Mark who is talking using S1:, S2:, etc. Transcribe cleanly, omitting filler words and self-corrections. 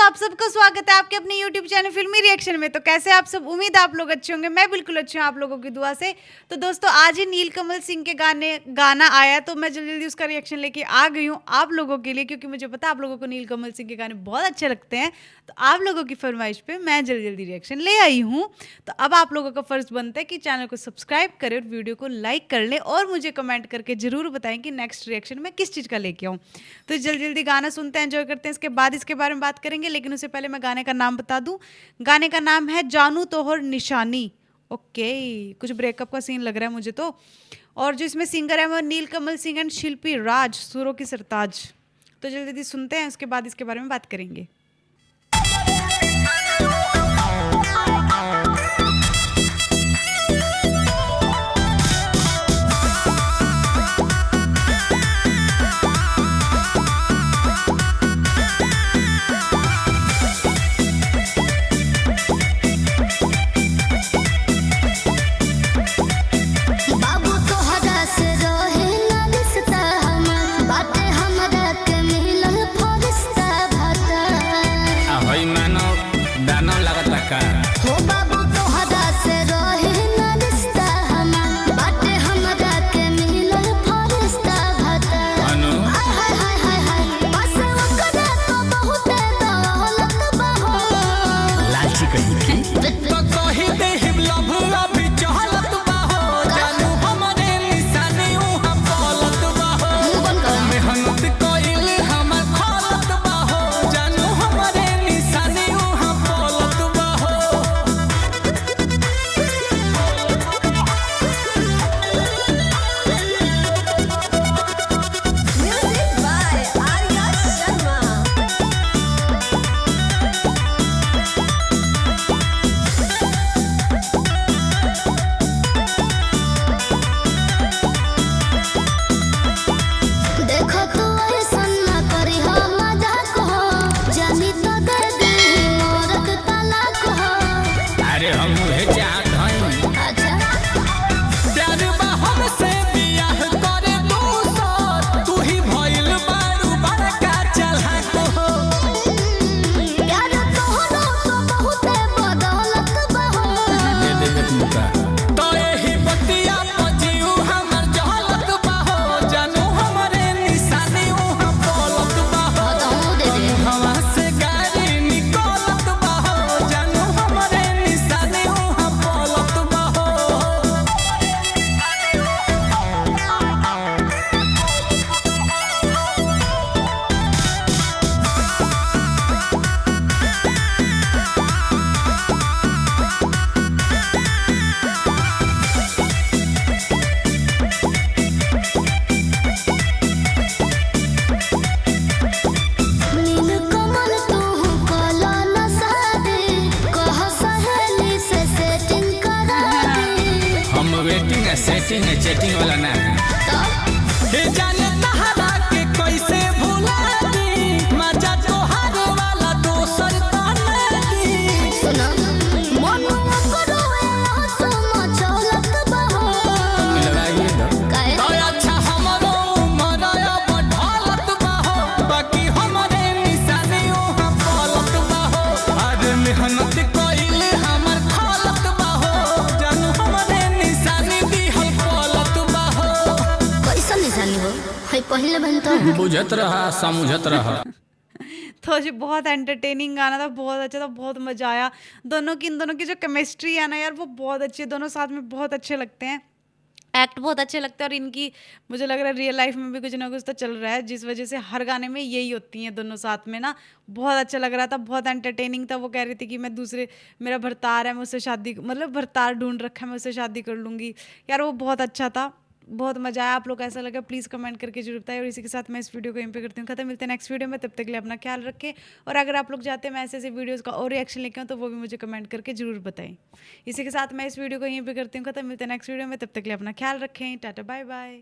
S1: आप सबका स्वागत है आपके अपने YouTube चैनल फिल्मी रिएक्शन में। तो कैसे आप सब, उम्मीद है आप लोग अच्छे होंगे। मैं बिल्कुल अच्छी हूँ आप लोगों की दुआ से। तो दोस्तों आज ही नीलकमल सिंह के गाना आया, तो मैं जल्दी जल्दी उसका रिएक्शन लेके आ गई हूँ आप लोगों के लिए, क्योंकि मुझे पता है आप लोगों को नीलकमल सिंह के गाने बहुत अच्छे लगते हैं। तो आप लोगों की फरमाइश पे मैं जल्दी जल्दी रिएक्शन ले आई हूँ। तो अब आप लोगों का फर्ज बनता है कि चैनल को सब्सक्राइब करें और वीडियो को लाइक कर लें और मुझे कमेंट करके जरूर बताएं कि नेक्स्ट रिएक्शन में किस चीज़ का लेके आऊँ। तो जल्दी जल्दी गाना सुनते हैं, एंजॉय करते हैं, इसके बाद इसके बारे में बात करेंगे। लेकिन उससे पहले मैं गाने का नाम बता दूं। गाने का नाम है जानू तोहर निशानी। ओके, कुछ ब्रेकअप का सीन लग रहा है मुझे तो। और जो इसमें सिंगर है वो नीलकमल सिंह एंड शिल्पी राज, सुरों की सरताज। तो जल्दी जल्दी सुनते हैं, उसके बाद इसके बारे में बात करेंगे।
S2: सेटिंग है, चैटिंग वाला ना है। जाने तहरा के कैसे भुला दी, मजा तोहार वाला दोसर ताने दी। सुना मनवा करो ऐसा मचलत बहो लगाइए ना तो अच्छा हमरो मराया बढ़लत बहो, बाकी हमरे निशानी ओहा पलत बहो। आज मेहनत कइले हमर खलत बहो, जानू हमरे निशानी
S3: पहले बनता
S2: बुझत रहा समझत रहा।
S1: तो जी बहुत एंटरटेनिंग गाना था, बहुत अच्छा था, बहुत मजा आया। दोनों की, इन दोनों की जो केमिस्ट्री है ना यार, वो बहुत अच्छी है। दोनों साथ में बहुत अच्छे लगते हैं, एक्ट बहुत अच्छे लगते हैं। और इनकी मुझे लग रहा है रियल लाइफ में भी कुछ ना कुछ तो चल रहा है, जिस वजह से हर गाने में यही होती हैं दोनों साथ में ना। बहुत अच्छा लग रहा था, बहुत एंटरटेनिंग था। वो कह रही थी कि मैं दूसरे, मेरा भरतार है, मैं उससे शादी, मतलब भरतार ढूंढ रखा है, मैं उससे शादी कर लूँगी यार। वो बहुत अच्छा था, बहुत मजा आया। आप लोग कैसा लगा प्लीज़ कमेंट करके जरूर बताएं। और इसी के साथ मैं इस वीडियो को यहीं पे करती हूँ खत्म। मिलते हैं नेक्स्ट वीडियो में, तब तक के लिए अपना ख्याल रखें। और अगर आप लोग चाहते हैं मैं ऐसे ऐसे वीडियोस का और रिएक्शन लेके आऊँ तो वो भी मुझे कमेंट करके जरूर बताएं। इसी के साथ मैं इस वीडियो को यहीं पे करती हूँ खत्म। मिलते हैं नेक्स्ट वीडियो में, तब तक के लिए अपना ख्याल रखें। Tata bye by.